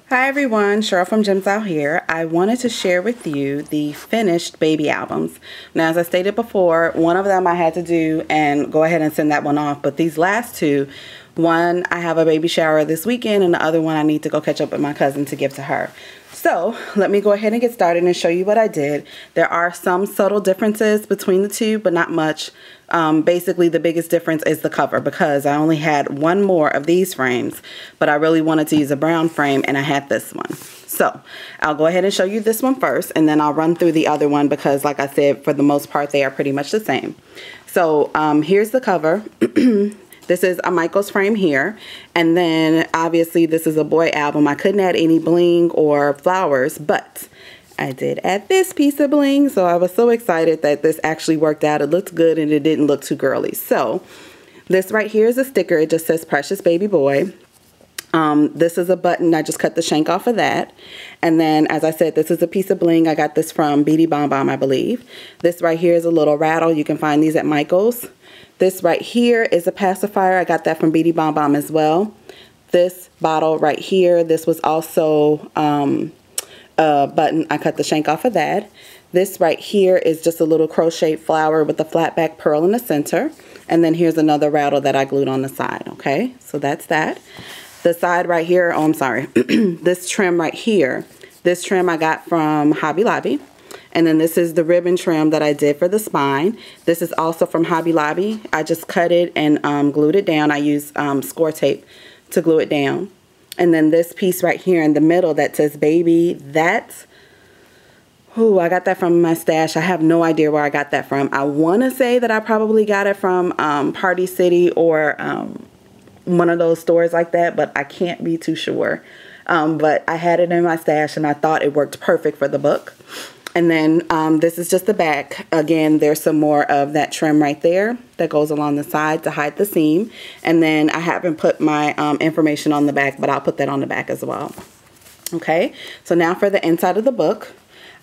Hi everyone, Sheryl from Gems Out here. I wanted to share with you the finished baby albums. Now, as I stated before, one of them I had to do and go ahead and send that one off, but these last two, one I have a baby shower this weekend and the other one I need to go catch up with my cousin to give to her. So let me go ahead and get started and show you what I did. There are some subtle differences between the two, but not much. Basically, the biggest difference is the cover, because I only had one more of these frames, but I really wanted to use a brown frame and I had this one. So I'll go ahead and show you this one first, and then I'll run through the other one because, like I said, for the most part, they are pretty much the same. So here's the cover. This is a Michael's frame here, and then obviously this is a boy album. I couldn't add any bling or flowers, but I did add this piece of bling, so I was so excited that this actually worked out. It looked good and it didn't look too girly. So this right here is a sticker. It just says Precious Baby Boy. This is a button. I just cut the shank off of that. And then, as I said, this is a piece of bling. I got this from Beady Bom Bom, I believe. This right here is a little rattle. You can find these at Michael's. This right here is a pacifier. I got that from Beady Bom Bom as well. This bottle right here, this was also a button. I cut the shank off of that. This right here is just a little crochet flower with a flat back pearl in the center. And then here's another rattle that I glued on the side. Okay, so that's that. The side right here, oh, I'm sorry. This trim right here, this trim I got from Hobby Lobby. And then this is the ribbon trim that I did for the spine. This is also from Hobby Lobby. I just cut it and glued it down. I used score tape to glue it down. And then this piece right here in the middle that says baby, that's, oh, I got that from my stash. I have no idea where I got that from. I want to say that I probably got it from Party City or one of those stores like that, but I can't be too sure. But I had it in my stash and I thought it worked perfect for the book. And then this is just the back. Again, there's some more of that trim right there that goes along the side to hide the seam. And then I haven't put my information on the back, but I'll put that on the back as well. Okay, so now for the inside of the book.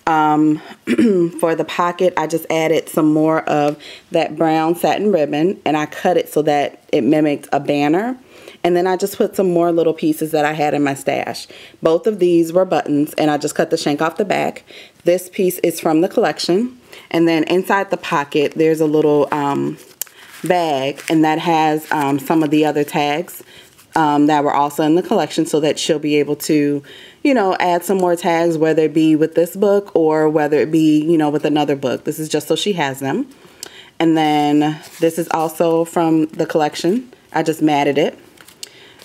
For the pocket, I just added some more of that brown satin ribbon, and I cut it so that it mimicked a banner. And then I just put some more little pieces that I had in my stash. Both of these were buttons, and I just cut the shank off the back. This piece is from the collection. And then inside the pocket, there's a little bag, and that has some of the other tags that were also in the collection, so that she'll be able to, you know, add some more tags, whether it be with this book or whether it be, you know, with another book. This is just so she has them. And then this is also from the collection. I just matted it.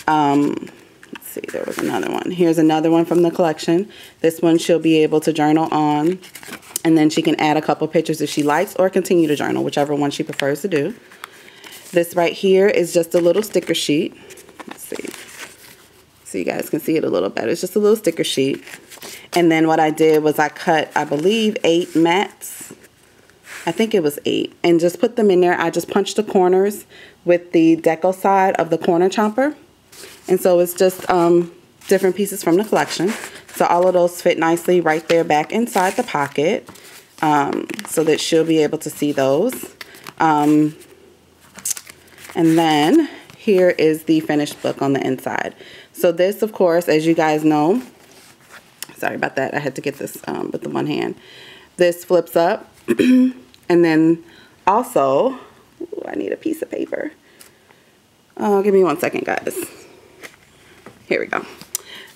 Let's see, there was another one. Here's another one from the collection. This one she'll be able to journal on, and then she can add a couple pictures if she likes, or continue to journal, whichever one she prefers to do. This right here is just a little sticker sheet. Let's see, so you guys can see it a little better. It's just a little sticker sheet. And then what I did was I cut, I believe, 8 mats. I think it was 8, and just put them in there. I just punched the corners with the deco side of the corner chomper. And so it's just different pieces from the collection. So all of those fit nicely right there back inside the pocket, so that she'll be able to see those. And then here is the finished book on the inside. So this, of course, as you guys know, sorry about that. I had to get this with the one hand. This flips up. And then also, ooh, I need a piece of paper. Give me 1 second, guys. Here we go.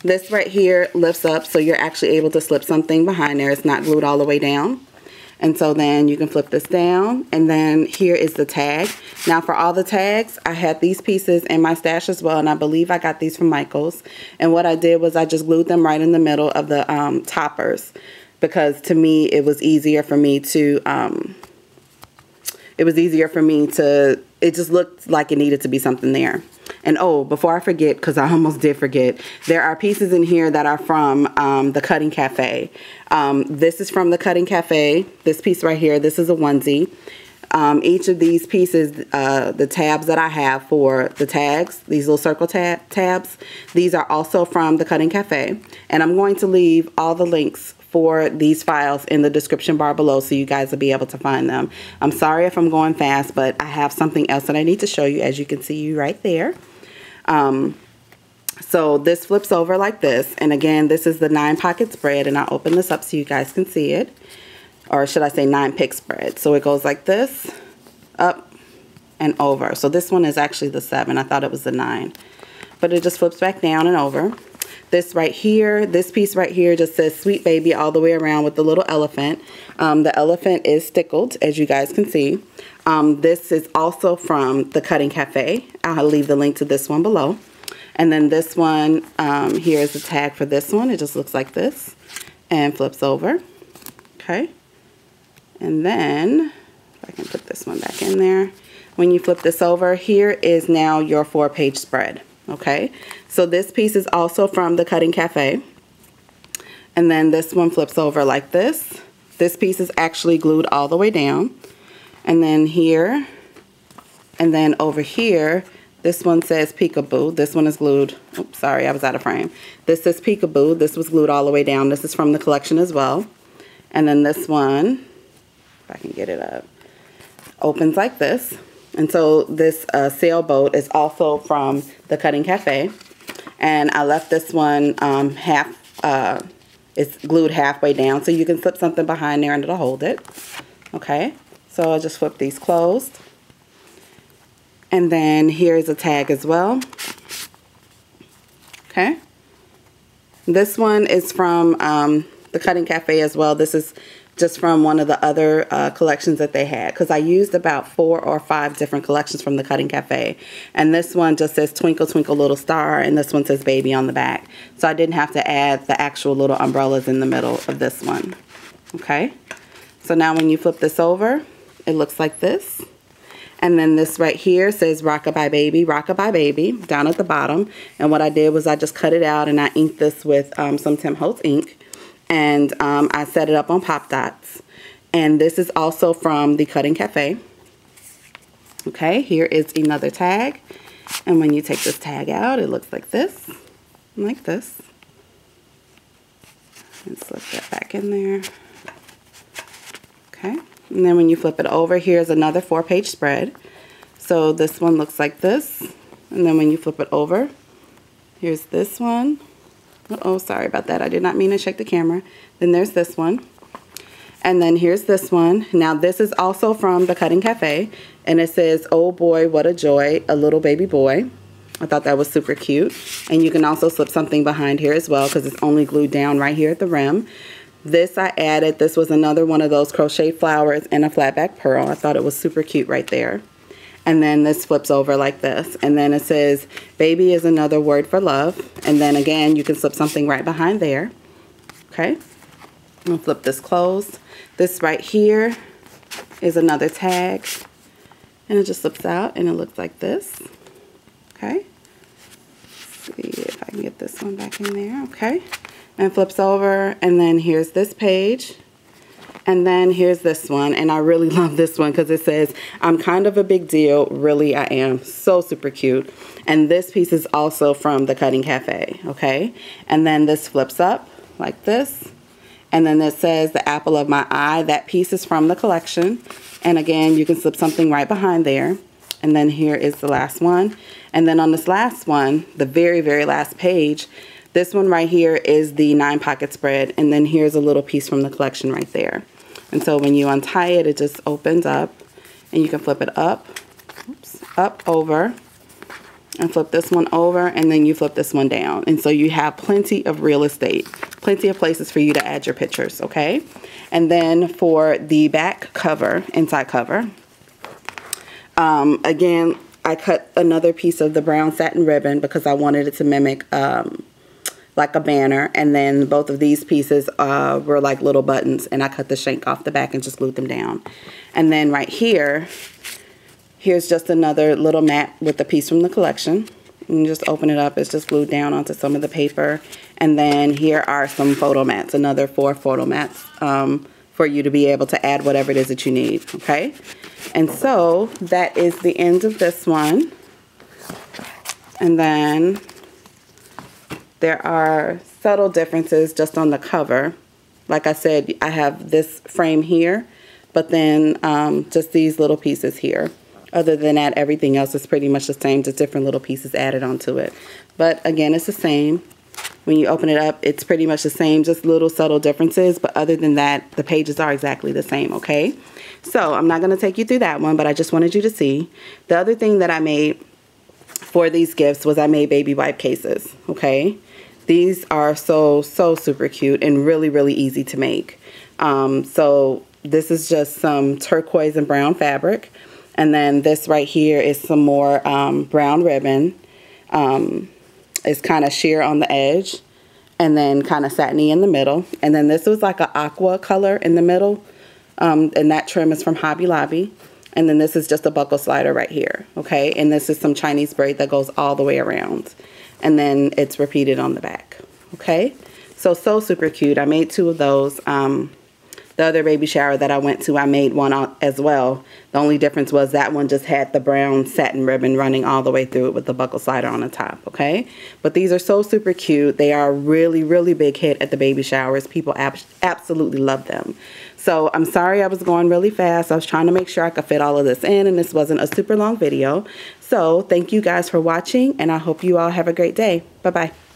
This right here lifts up, so you're actually able to slip something behind there. It's not glued all the way down. And so then you can flip this down, and then here is the tag. Now for all the tags, I had these pieces in my stash as well, and I believe I got these from Michael's. And what I did was I just glued them right in the middle of the toppers, because to me it was easier for me to, it just looked like it needed to be something there. And oh, before I forget, because I almost did forget, there are pieces in here that are from the Cutting Cafe. This is from the Cutting Cafe. This piece right here, this is a onesie. Each of these pieces, the tabs that I have for the tags, these little circle tabs, these are also from the Cutting Cafe. And I'm going to leave all the links for these files in the description bar below, so you guys will be able to find them. I'm sorry if I'm going fast, but I have something else that I need to show you, as you can see right there. So this flips over like this, and again, this is the 9-pocket spread, and I'll open this up so you guys can see it, or should I say 9-pick spread. So it goes like this, up and over. So this one is actually the 7. I thought it was the 9, but it just flips back down and over. This right here, this piece right here just says Sweet Baby all the way around with the little elephant. The elephant is stickled, as you guys can see. This is also from the Cutting Cafe. I'll leave the link to this one below. And then this one, here is the tag for this one. It just looks like this and flips over. Okay. And then, if I can put this one back in there. When you flip this over, here is now your 4-page spread. Okay. So this piece is also from the Cutting Cafe. And then this one flips over like this. This piece is actually glued all the way down. And then here, and then over here, this one says Peekaboo. This one is glued. Oops, sorry, I was out of frame. This says Peekaboo. This was glued all the way down. This is from the collection as well. And then this one, if I can get it up, opens like this. And so this sailboat is also from the Cutting Cafe. And I left this one it's glued halfway down, so you can slip something behind there and it'll hold it. Okay, so I'll just flip these closed. And then here's a tag as well. Okay. This one is from the Cutting Cafe as well. This is just from one of the other collections that they had, because I used about 4 or 5 different collections from the Cutting Cafe. And this one just says Twinkle Twinkle Little Star, and this one says Baby on the back. So I didn't have to add the actual little umbrellas in the middle of this one. Okay. So now when you flip this over, it looks like this. And then this right here says Rockabye Baby, down at the bottom. And what I did was I just cut it out and I inked this with some Tim Holtz ink. And I set it up on Pop Dots. And this is also from the Cutting Cafe. Okay, here is another tag. And when you take this tag out, it looks like this. Like this. And slip that back in there. Okay. And then when you flip it over, here's another 4-page spread. So this one looks like this. And then when you flip it over, here's this one. Oh, sorry about that. I did not mean to shake the camera. Then there's this one. And then here's this one. Now this is also from the Cutting Cafe. And it says, oh boy, what a joy, a little baby boy. I thought that was super cute. And you can also slip something behind here as well, because it's only glued down right here at the rim. This I added. This was another one of those crochet flowers and a flat back pearl. I thought it was super cute right there. And then this flips over like this. And then it says, baby is another word for love. And then again, you can slip something right behind there. Okay. I'm going to flip this closed. This right here is another tag. And it just slips out and it looks like this. Okay. Let's see if I can get this one back in there. Okay. And flips over, and then here's this page, and then here's this one. And I really love this one because it says, I'm kind of a big deal, really I am. So super cute. And this piece is also from the Cutting Cafe. Okay, and then this flips up like this, and then it says the apple of my eye. That piece is from the collection, and again you can slip something right behind there. And then here is the last one. And then on this last one, the very last page, this one right here is the 9-pocket spread, and then here's a little piece from the collection right there. And so when you untie it, it just opens up, and you can flip it up, oops, up, over, and flip this one over, and then you flip this one down. And so you have plenty of real estate, plenty of places for you to add your pictures, okay? And then for the back cover, inside cover, again, I cut another piece of the brown satin ribbon because I wanted it to mimic like a banner, and then both of these pieces were like little buttons, and I cut the shank off the back and just glued them down. And then right here, here's just another little mat with a piece from the collection. You just open it up, it's just glued down onto some of the paper. And then here are some photo mats, another 4 photo mats for you to be able to add whatever it is that you need, okay? And so that is the end of this one. And then there are subtle differences just on the cover. Like I said, I have this frame here, but then just these little pieces here Other than that, everything else is pretty much the same, just different little pieces added onto it. But again, it's the same. When you open it up, it's pretty much the same, just little subtle differences. But other than that, the pages are exactly the same, okay? So I'm not going to take you through that one, but I just wanted you to see. The other thing that I made for these gifts was I made baby wipe cases, okay? These are so super cute and really, really easy to make. So this is just some turquoise and brown fabric. And then this right here is some more brown ribbon. It's kind of sheer on the edge and then kind of satiny in the middle. And then this was like an aqua color in the middle. And that trim is from Hobby Lobby. And then this is just a buckle slider right here. Okay. And this is some Chinese braid that goes all the way around. And then it's repeated on the back. Okay. So super cute. I made 2 of those. The other baby shower that I went to, I made one as well. The only difference was that one just had the brown satin ribbon running all the way through it with the buckle slider on the top, okay? But these are so super cute. They are really, really big hit at the baby showers. People absolutely love them. So I'm sorry I was going really fast. I was trying to make sure I could fit all of this in, and this wasn't a super long video. So thank you guys for watching, and I hope you all have a great day. Bye-bye.